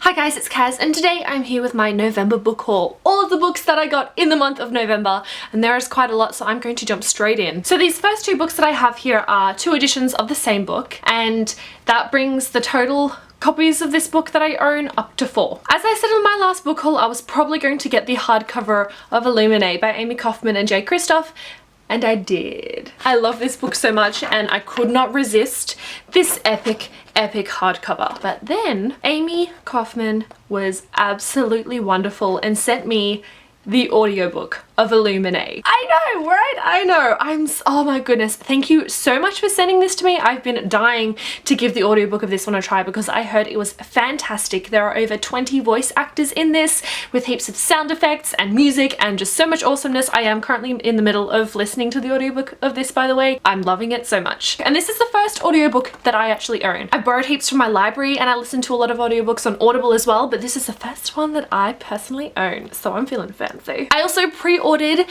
Hi guys, it's Kaz, and today I'm here with my November book haul. All of the books that I got in the month of November, and there is quite a lot, so I'm going to jump straight in. So these first two books that I have here are two editions of the same book, and that brings the total copies of this book that I own up to 4. As I said in my last book haul, I was probably going to get the hardcover of Illuminae by Amy Kaufman and Jay Kristoff, and I did. I love this book so much and I could not resist this epic hardcover. But then Amy Kaufman was absolutely wonderful and sent me the audiobook of Illuminae. I know, right? I know. Oh my goodness. Thank you so much for sending this to me. I've been dying to give the audiobook of this one a try because I heard it was fantastic. There are over 20 voice actors in this with heaps of sound effects and music and just so much awesomeness. I am currently in the middle of listening to the audiobook of this, by the way. I'm loving it so much. And this is the first audiobook that I actually own. I borrowed heaps from my library and I listened to a lot of audiobooks on Audible as well, but this is the first one that I personally own, so I'm feeling fancy. I also pre-ordered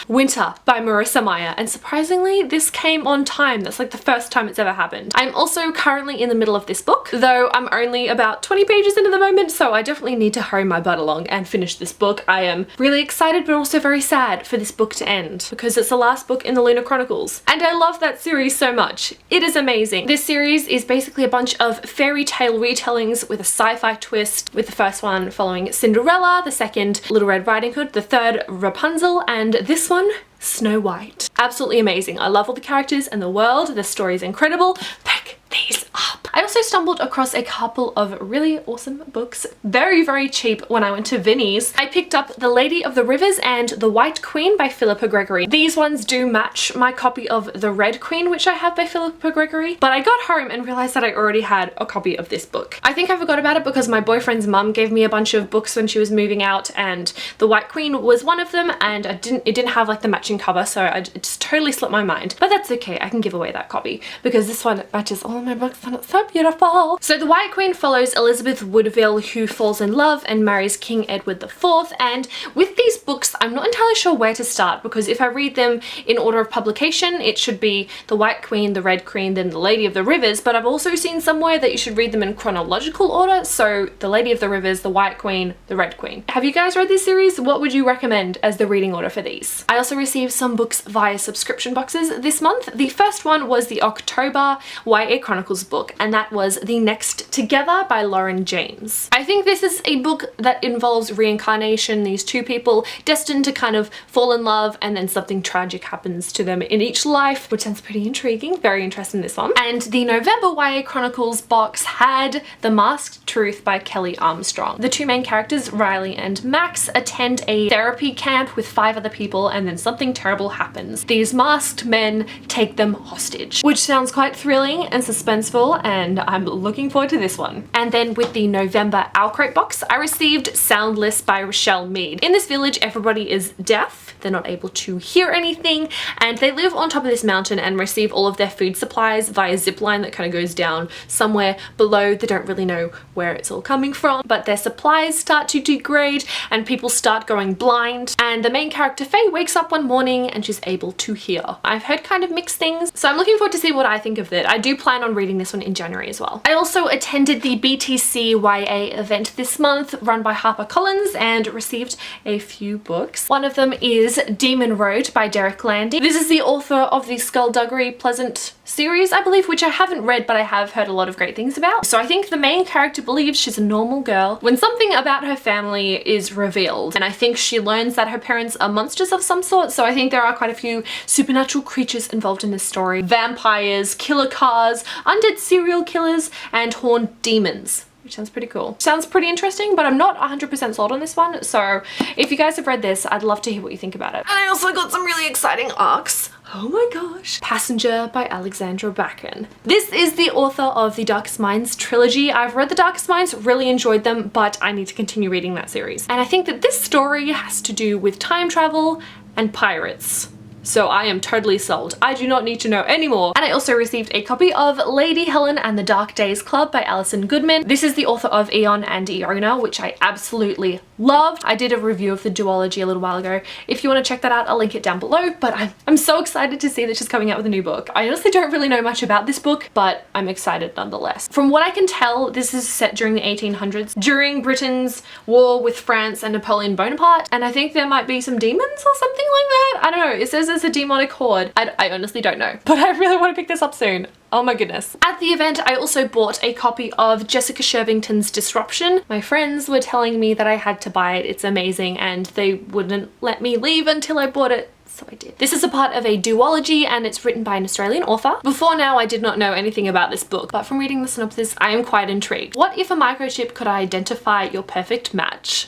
Winter by Marissa Meyer, and surprisingly this came on time. That's like the first time it's ever happened. I'm also currently in the middle of this book, though I'm only about 20 pages into the moment, so I definitely need to hurry my butt along and finish this book. I am really excited but also very sad for this book to end because it's the last book in the Lunar Chronicles, and I love that series so much. It is amazing. This series is basically a bunch of fairy tale retellings with a sci-fi twist, with the first one following Cinderella, the second Little Red Riding Hood, the third Rapunzel, and this one, Snow White. Absolutely amazing. I love all the characters and the world. The story is incredible. Pick these up. I also stumbled across a couple of really awesome books, very cheap, when I went to Vinnie's. I picked up The Lady of the Rivers and The White Queen by Philippa Gregory. These ones do match my copy of The Red Queen, which I have by Philippa Gregory, but I got home and realized that I already had a copy of this book. I think I forgot about it because my boyfriend's mum gave me a bunch of books when she was moving out, and The White Queen was one of them, and it didn't have like the matching cover, so it just totally slipped my mind. But that's okay, I can give away that copy because this one matches all of my books and it's so beautiful. So The White Queen follows Elizabeth Woodville, who falls in love and marries King Edward IV, and with these books I'm not entirely sure where to start because if I read them in order of publication it should be The White Queen, The Red Queen, then The Lady of the Rivers, but I've also seen somewhere that you should read them in chronological order, so The Lady of the Rivers, The White Queen, The Red Queen. Have you guys read this series? What would you recommend as the reading order for these? I also received some books via subscription boxes this month. The first one was the October YA Chronicles book, and that was The Next Together by Lauren James. I think this is a book that involves reincarnation, these two people destined to kind of fall in love and then something tragic happens to them in each life, which sounds pretty intriguing. Very interested in this one. And the November YA Chronicles box had The Masked Truth by Kelly Armstrong. The two main characters, Riley and Max, attend a therapy camp with 5 other people and then something terrible happens. These masked men take them hostage, which sounds quite thrilling and suspenseful, and I'm looking forward to this one. And then with the November Owlcrate box, I received Soundless by Rochelle Mead. In this village, everybody is deaf. They're not able to hear anything, and they live on top of this mountain and receive all of their food supplies via zip line that kind of goes down somewhere below. They don't really know where it's all coming from, but their supplies start to degrade and people start going blind, and the main character Faye wakes up one morning and she's able to hear. I've heard kind of mixed things, so I'm looking forward to see what I think of it. I do plan on reading this one in January as well. I also attended the BTC YA event this month run by Harper Collins and received a few books. One of them is Demon Road by Derek Landy. This is the author of the Skullduggery Pleasant series, I believe, which I haven't read but I have heard a lot of great things about. So I think the main character believes she's a normal girl when something about her family is revealed, and I think she learns that her parents are monsters of some sort, so I think there are quite a few supernatural creatures involved in this story. Vampires, killer cars, undead serial killers, and horned demons, which sounds pretty cool. Sounds pretty interesting, but I'm not 100% sold on this one, so if you guys have read this, I'd love to hear what you think about it. And I also got some really exciting ARCs. Oh my gosh. Passenger by Alexandra Bracken. This is the author of the Darkest Minds trilogy. I've read the Darkest Minds, really enjoyed them, but I need to continue reading that series. And I think that this story has to do with time travel and pirates. So I am totally sold. I do not need to know anymore. And I also received a copy of Lady Helen and the Dark Days Club by Alison Goodman. This is the author of Eon and Iona, which I absolutely loved. I did a review of the duology a little while ago. If you want to check that out, I'll link it down below, but I'm so excited to see that she's coming out with a new book. I honestly don't really know much about this book, but I'm excited nonetheless. From what I can tell, this is set during the 1800s, during Britain's war with France and Napoleon Bonaparte, and I think there might be some demons or something like that. I don't know. It says it's a demonic horde. I honestly don't know, but I really want to pick this up soon. Oh my goodness. At the event, I also bought a copy of Jessica Shervington's Disruption. My friends were telling me that I had to buy it. It's amazing, and they wouldn't let me leave until I bought it. So I did. This is a part of a duology and it's written by an Australian author. Before now, I did not know anything about this book, but from reading the synopsis, I am quite intrigued. What if a microchip could identify your perfect match?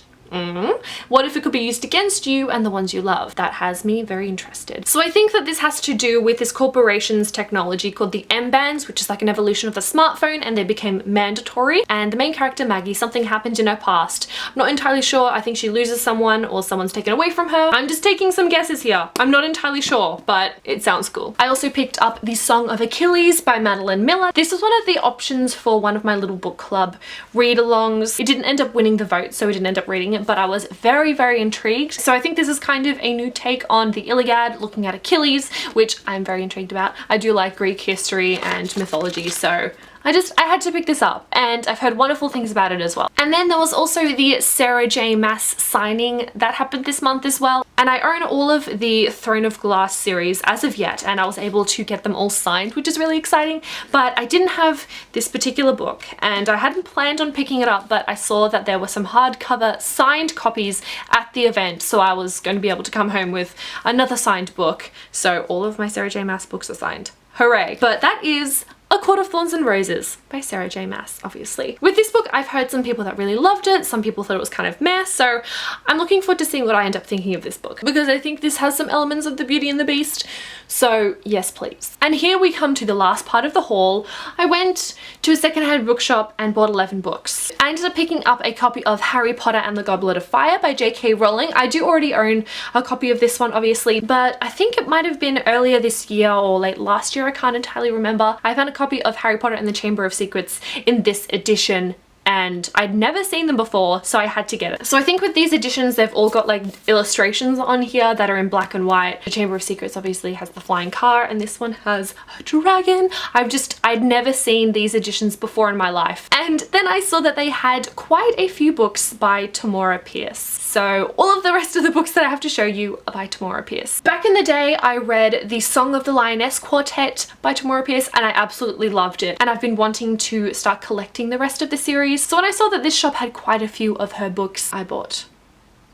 What if it could be used against you and the ones you love? That has me very interested. So I think that this has to do with this corporation's technology called the M-bands, which is like an evolution of the smartphone, and they became mandatory. And the main character, Maggie, something happened in her past. I'm not entirely sure. I think she loses someone or someone's taken away from her. I'm just taking some guesses here. I'm not entirely sure, but it sounds cool. I also picked up The Song of Achilles by Madeline Miller. This was one of the options for one of my little book club read-alongs. It didn't end up winning the vote, so we didn't end up reading it, but I was very, very intrigued. So I think this is kind of a new take on the Iliad, looking at Achilles, which I'm very intrigued about. I do like Greek history and mythology, so I had to pick this up, and I've heard wonderful things about it as well. And then there was also the Sarah J Maas signing that happened this month as well. And I own all of the Throne of Glass series as of yet, and I was able to get them all signed, which is really exciting. But I didn't have this particular book, and I hadn't planned on picking it up, but I saw that there were some hardcover signed copies at the event, so I was going to be able to come home with another signed book. So all of my Sarah J Maas books are signed. Hooray. But that is A Court of Thorns and Roses by Sarah J Maas, obviously. With this book, I've heard some people that really loved it, some people thought it was kind of meh, so I'm looking forward to seeing what I end up thinking of this book, because I think this has some elements of the Beauty and the Beast, so yes please. And here we come to the last part of the haul. I went to a secondhand bookshop and bought 11 books. I ended up picking up a copy of Harry Potter and the Goblet of Fire by J.K. Rowling. I do already own a copy of this one, obviously, but I think it might have been earlier this year or late last year, I can't entirely remember. I found a copy of Harry Potter and the Chamber of Secrets in this edition, and I'd never seen them before, so I had to get it. So I think with these editions, they've all got like illustrations on here that are in black and white. The Chamber of Secrets obviously has the flying car, and this one has a dragon. I'd never seen these editions before in my life. And then I saw that they had quite a few books by Tamora Pierce. So all of the rest of the books that I have to show you are by Tamora Pierce. Back in the day, I read The Song of the Lioness Quartet by Tamora Pierce, and I absolutely loved it. And I've been wanting to start collecting the rest of the series. So when I saw that this shop had quite a few of her books, I bought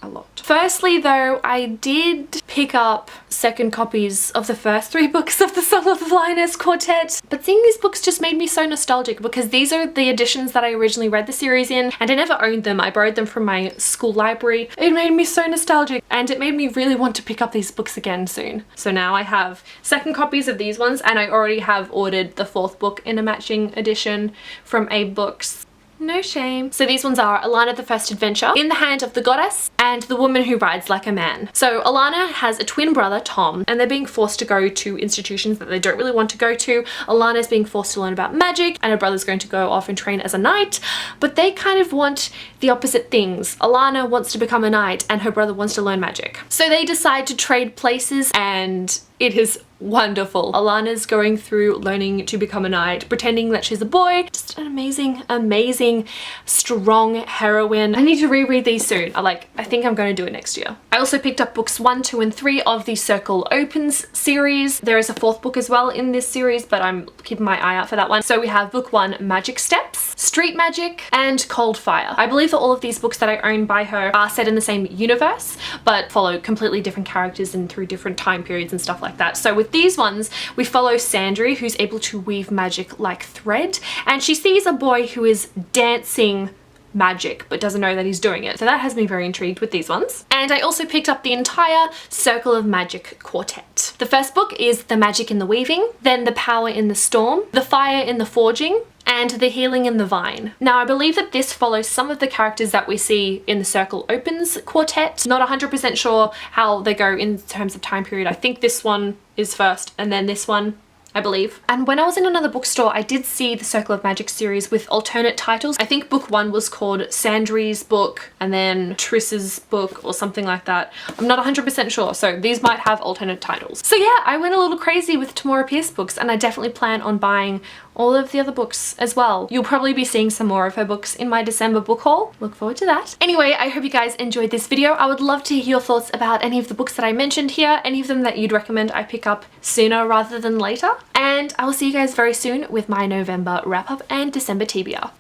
a lot. Firstly though, I did pick up second copies of the first 3 books of the Song of the Lioness Quartet, but seeing these books just made me so nostalgic, because these are the editions that I originally read the series in, and I never owned them. I borrowed them from my school library. It made me so nostalgic, and it made me really want to pick up these books again soon. So now I have second copies of these ones, and I already have ordered the 4th book in a matching edition from Abe Books. No shame. So these ones are Alana the First Adventure, In the Hand of the Goddess, and The Woman Who Rides Like a Man. So Alana has a twin brother, Tom, and they're being forced to go to institutions that they don't really want to go to. Alana's being forced to learn about magic, and her brother's going to go off and train as a knight, but they kind of want the opposite things. Alana wants to become a knight, and her brother wants to learn magic. So they decide to trade places, and it is wonderful. Alana's going through learning to become a knight, pretending that she's a boy. Just an amazing, amazing, strong heroine. I need to reread these soon. I think I'm going to do it next year. I also picked up books 1, 2, and 3 of the Circle Opens series. There is a 4th book as well in this series, but I'm keeping my eye out for that one. So we have book 1, Magic Steps, Street Magic, and Cold Fire. I believe that all of these books that I own by her are set in the same universe, but follow completely different characters and through different time periods and stuff like that. So with these ones, we follow Sandry, who's able to weave magic like thread, and she sees a boy who is dancing magic but doesn't know that he's doing it. So that has me very intrigued with these ones. And I also picked up the entire Circle of Magic Quartet. list. The first book is The Magic in the Weaving, then The Power in the Storm, The Fire in the Forging, and The Healing in the Vine. Now, I believe that this follows some of the characters that we see in the Circle Opens quartet. Not 100% sure how they go in terms of time period. I think this one is first and then this one, I believe. And when I was in another bookstore, I did see the Circle of Magic series with alternate titles. I think book 1 was called Sandry's book and then Triss's book or something like that. I'm not 100% sure, so these might have alternate titles. So yeah, I went a little crazy with Tamora Pierce books, and I definitely plan on buying all of the other books as well. You'll probably be seeing some more of her books in my December book haul. Look forward to that. Anyway, I hope you guys enjoyed this video. I would love to hear your thoughts about any of the books that I mentioned here, any of them that you'd recommend I pick up sooner rather than later. And I will see you guys very soon with my November wrap up and December TBR.